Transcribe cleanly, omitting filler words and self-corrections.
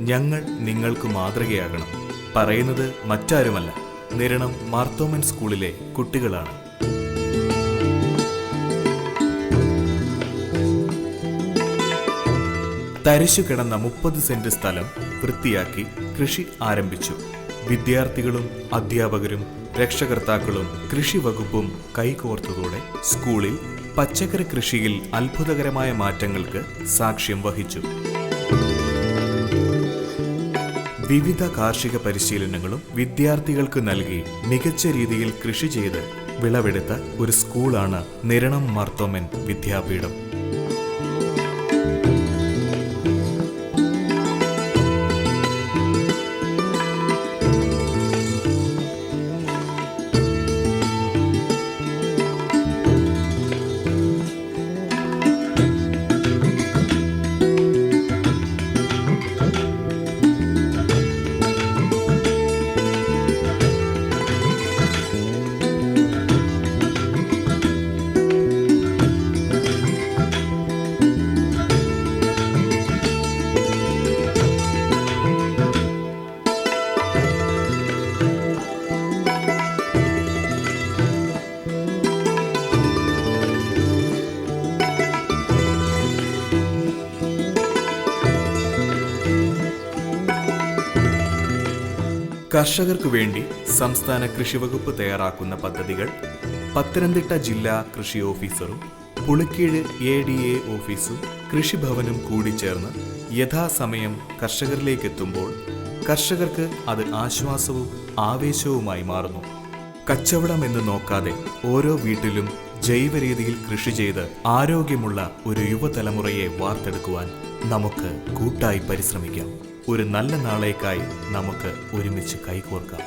ഞങ്ങൾ നിങ്ങൾക്ക് മാതൃകയാകണം. പറയുന്നത് മറ്റാരുമല്ല, നിരണം മാർത്തോമൻ സ്കൂളിലെ കുട്ടികളാണ്. തരിശു കിടന്ന 30 സെന്റ് സ്ഥലം വൃത്തിയാക്കി കൃഷി ആരംഭിച്ചു. വിദ്യാർത്ഥികളും അധ്യാപകരും രക്ഷകർത്താക്കളും കൃഷി വകുപ്പും കൈകോർത്തതോടെ സ്കൂളിൽ പച്ചക്കറി കൃഷിയിൽ അത്ഭുതകരമായ മാറ്റങ്ങൾക്ക് സാക്ഷ്യം വഹിച്ചു. വിവിധ കാർഷിക പരിശീലനങ്ങളും വിദ്യാർത്ഥികൾക്ക് നൽകി മികച്ച രീതിയിൽ കൃഷി ചെയ്ത് വിളവെടുത്ത ഒരു സ്കൂളാണ് നിരണം മാർത്തോമൻ വിദ്യാപീഠം. കർഷകർക്കു വേണ്ടി സംസ്ഥാന കൃഷിവകുപ്പ് തയ്യാറാക്കുന്ന പദ്ധതികൾ പത്തനംതിട്ട ജില്ലാ കൃഷി ഓഫീസറും പുളിക്കീഴ് ADA ഓഫീസും കൃഷിഭവനും കൂടി ചേർന്ന് യഥാസമയം കർഷകരിലേക്കെത്തുമ്പോൾ കർഷകർക്ക് അത് ആശ്വാസവും ആവേശവുമായി മാറുന്നു. കച്ചവടമെന്ന് നോക്കാതെ ഓരോ വീട്ടിലും ജൈവരീതിയിൽ കൃഷി ചെയ്ത് ആരോഗ്യമുള്ള ഒരു യുവതലമുറയെ വാർത്തെടുക്കുവാൻ നമുക്ക് കൂട്ടായി പരിശ്രമിക്കാം. ഒരു നല്ല നാളേക്കായി നമുക്ക് ഒരുമിച്ച് കൈകോർക്കാം.